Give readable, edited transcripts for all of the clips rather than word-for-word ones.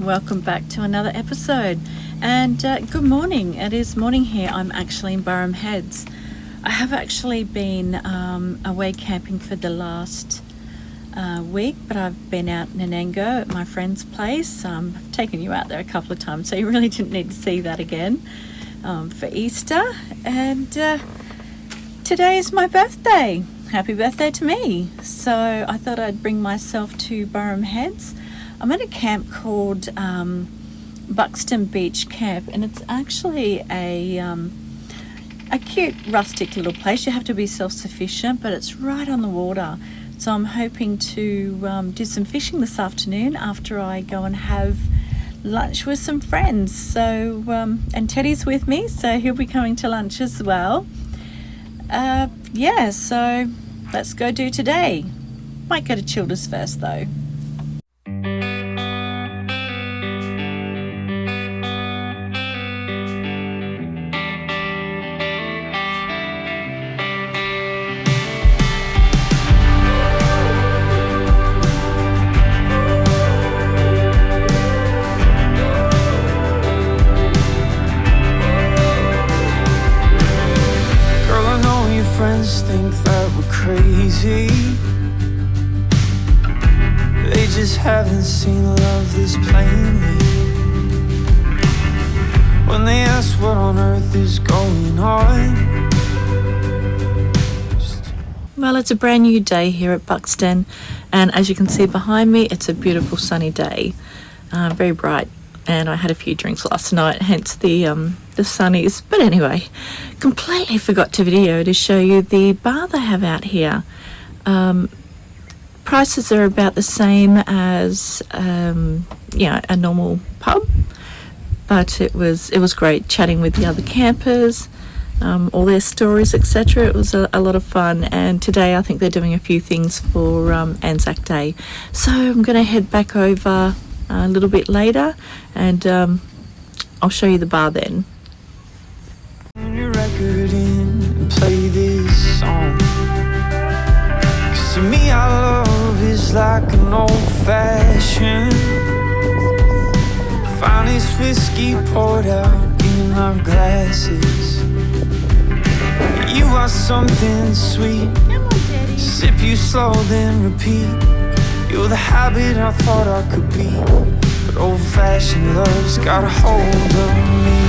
welcome back to another episode. And good morning. It is morning here. I'm actually in Burham Heads. I have actually been away camping for the last week, but I've been out in Nanango at my friend's place. I've taken you out there a couple of times, so you really didn't need to see that again for Easter. And today is my birthday. Happy birthday to me. So I thought I'd bring myself to Burham Heads. I'm at a camp called Buxton Beach Camp, and it's actually a cute rustic little place. You have to be self-sufficient, but it's right on the water. So I'm hoping to do some fishing this afternoon after I go and have lunch with some friends. So and Teddy's with me, so he'll be coming to lunch as well. So let's go do today. Might go to Childers first though. Think that we're crazy. They just haven't seen love this plainly. When they ask what on earth is going on. Well, it's a brand new day here at Buxton, and as you can see behind me, it's a beautiful sunny day, very bright. And I had a few drinks last night, hence the sunnies. But anyway, completely forgot to show you the bar they have out here. Prices are about the same as a normal pub, but it was great chatting with the other campers, all their stories, etc. It was a lot of fun, and today I think they're doing a few things for Anzac Day. So I'm going to head back over a little bit later, and I'll show you the bar then. Turn your record in and play this song. 'Cause to me our love is like an old-fashioned finest whiskey poured out in our glasses. You are something sweet. Sip you slow then repeat. You're the habit I thought I could be, but old-fashioned love's got a hold of me.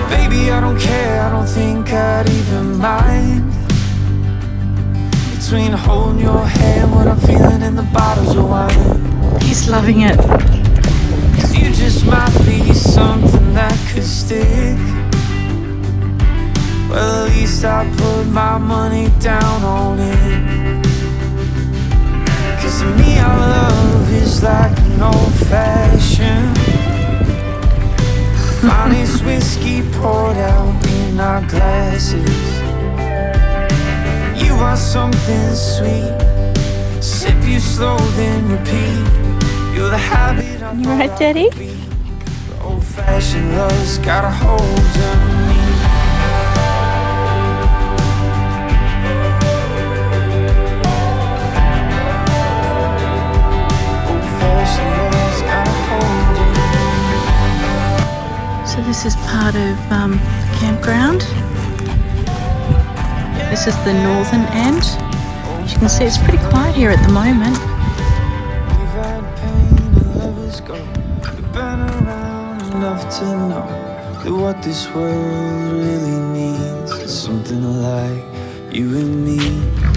Baby, I don't care, I don't think I'd even mind. Between holding your hand, what I'm feeling in the bottles of wine. He's loving it. You just might be something that could stick. Well, at least I put my money down on it. 'Cause to me our love is like an old-fashioned finest whiskey poured out in our glasses. You are something sweet. Sip you slow then repeat. You're the habit. You right, Daddy? Old-fashioned love's got a hold on me. Old-fashioned love's got a hold on me. So this is part of the campground. This is the northern end. As you can see, it's pretty quiet here at the moment. Enough to know that what this world really means is something like you and me.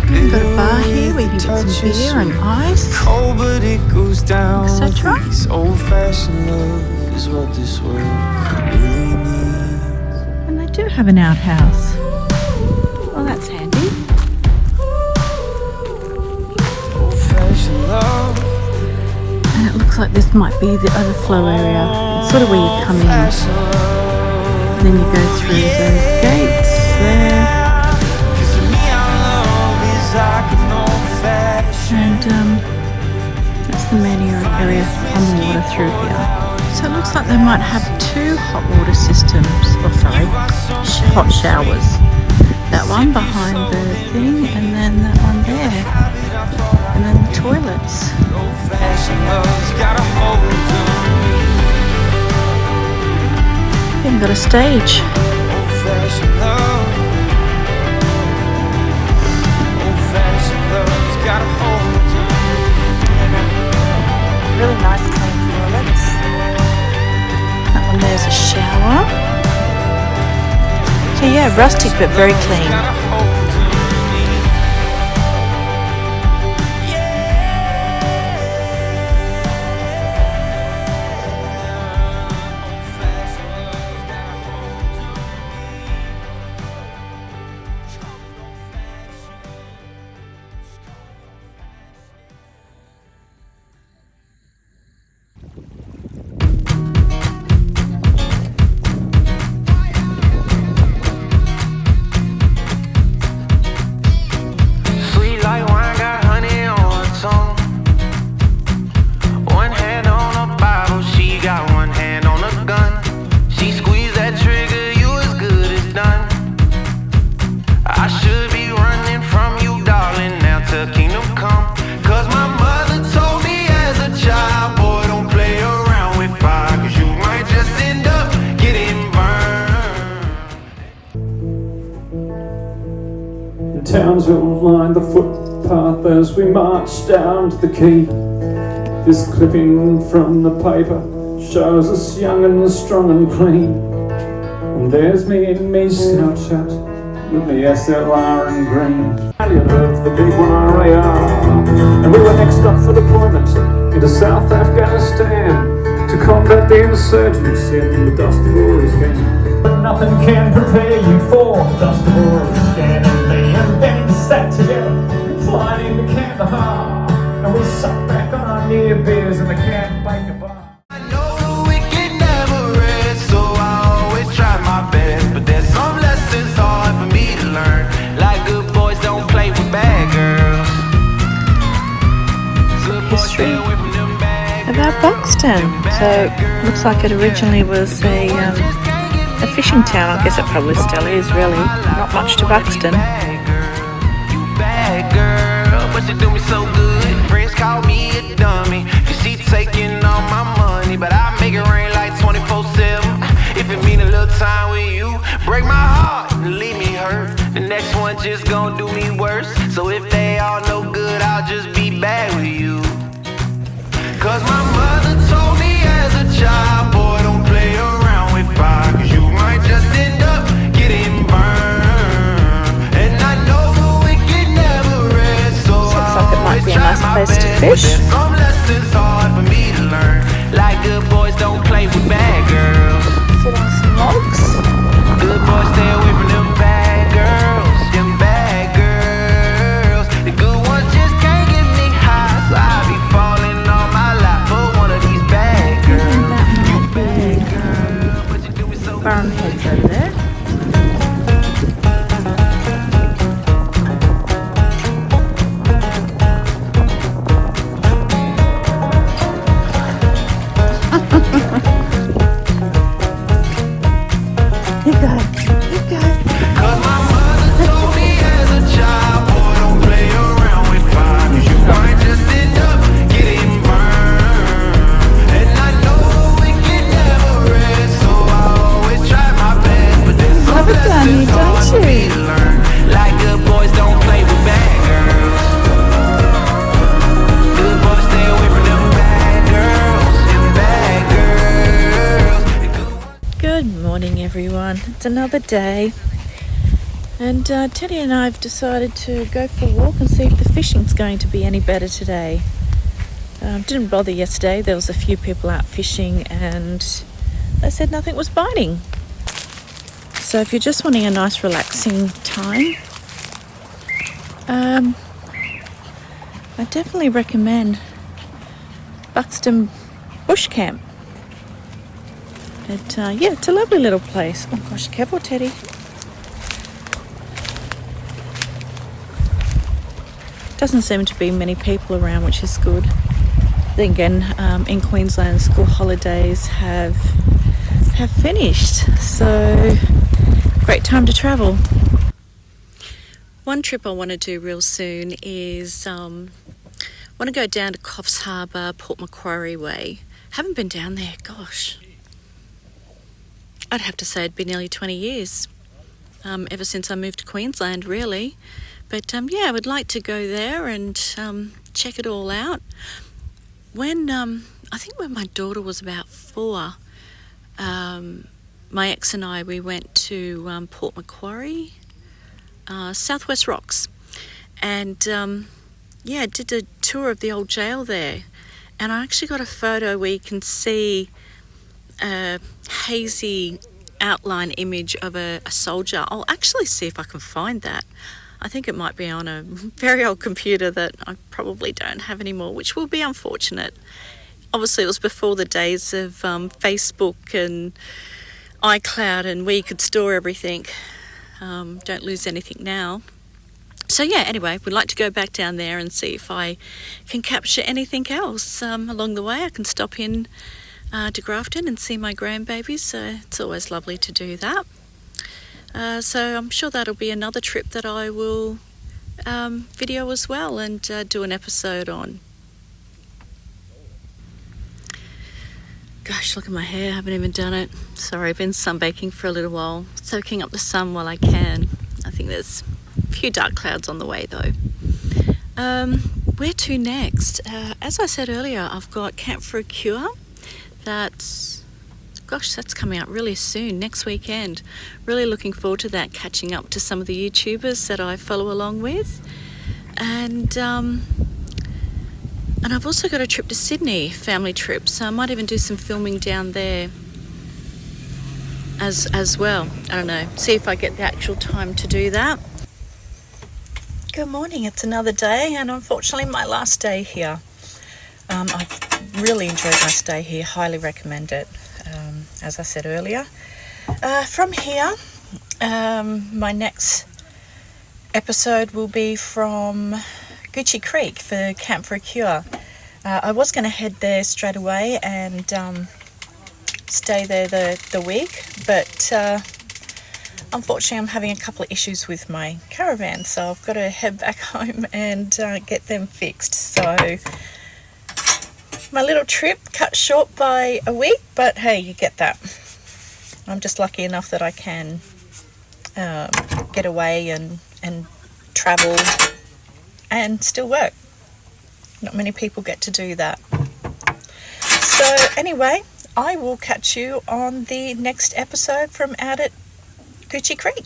We've got a bar here where you can get some beer and ice, cold, but it goes down etc. Old-fashioned love is what this world really needs. And they do have an outhouse. Well, that's handy. Old-fashioned love. And it looks like this might be the overflow area. It's sort of where you come in, and then you go through those gates there, and that's the main area on the water through here. So it looks like they might have two hot water systems, or sorry, hot showers. That one behind the thing, and then that one there, and then the toilets. Even got a stage. Really nice clean toilets. That one there's a shower. So yeah, rustic but very clean. Townsville lined the footpath as we marched down to the quay. This clipping from the paper shows us young and strong and clean. And there's me in me scout chat with the SLR and green. Battalion of the big 1RAR, and we were next up for deployment into South Afghanistan to combat the insurgents in the dust of Orisgan. But nothing can prepare you for the dust of Orisgan. And then sat together, flying into Kandahar, and we sucked back on our near beers in the camp baker bar. I know the wicked never rest, so I always try my best. But there's some lessons hard for me to learn, like good boys don't play with bad girls. Good boys stay away from them bad girls. About Buxton. So looks like it originally was a fishing town. I guess it probably still is, really. Not much to Buxton. But she do me so good. Friends call me a dummy, cause she taking all my money, but I make it rain like 24/7. If it mean a little time with you, break my heart and leave me hurt, the next one just gon' do me worse. So if they all no good, I'll just be bad with you. Cause my mother told me as a child, boy, don't play around with fire, cause you might just end up getting burned. And I know might be a nice place to fish. Some lessons hard for me to learn, like good boys don't play with bad girls. Sit on some logs. Good boys stay away from them bad girls. Them bad girls. The good ones just can't get me high, so I'll be falling all my life for one of these bad girls. You bad girl, but you do me so good. Barham Heads over there. It's another day, and Teddy and I have decided to go for a walk and see if the fishing's going to be any better today. Didn't bother yesterday. There was a few people out fishing and they said nothing was biting. So if you're just wanting a nice relaxing time, I definitely recommend Buxton Bush Camp. Yeah, it's a lovely little place. Oh gosh, careful, Teddy. Doesn't seem to be many people around, which is good. Then again, in Queensland, school holidays have finished, so great time to travel. One trip I want to do real soon is want to go down to Coffs Harbour, Port Macquarie way. Haven't been down there, gosh. I'd have to say it'd been nearly 20 years, ever since I moved to Queensland, really. But yeah, I would like to go there and check it all out. When I think when my daughter was about 4, my ex and I, we went to Port Macquarie, Southwest Rocks, and yeah, did a tour of the old jail there. And I actually got a photo where you can see a hazy outline image of a soldier. I'll actually see if I can find that. I think it might be on a very old computer that I probably don't have anymore, which will be unfortunate. Obviously, it was before the days of Facebook and iCloud and where you could store everything. Don't lose anything now. So yeah, anyway, we'd like to go back down there and see if I can capture anything else along the way. I can stop in to Grafton and see my grandbabies, so it's always lovely to do that. So I'm sure that'll be another trip that I will video as well and do an episode on. Gosh, look at my hair, I haven't even done it. Sorry, I've been sunbaking for a little while, soaking up the sun while I can. I think there's a few dark clouds on the way though. Where to next? As I said earlier, I've got Camp for a Cure. That's coming out really soon, next weekend. Really looking forward to that, catching up to some of the YouTubers that I follow along with. And I've also got a trip to Sydney, family trip, so I might even do some filming down there as well. I don't know, see if I get the actual time to do that. Good morning, it's another day, and unfortunately my last day here. I've really enjoyed my stay here, highly recommend it, as I said earlier. From here, my next episode will be from Gucci Creek for Camp for a Cure. I was going to head there straight away and stay there the week, but unfortunately I'm having a couple of issues with my caravan, so I've got to head back home and get them fixed. So my little trip cut short by a week, but hey, you get that. I'm just lucky enough that I can get away and travel and still work. Not many people get to do that. So anyway, I will catch you on the next episode from out at Gucci Creek.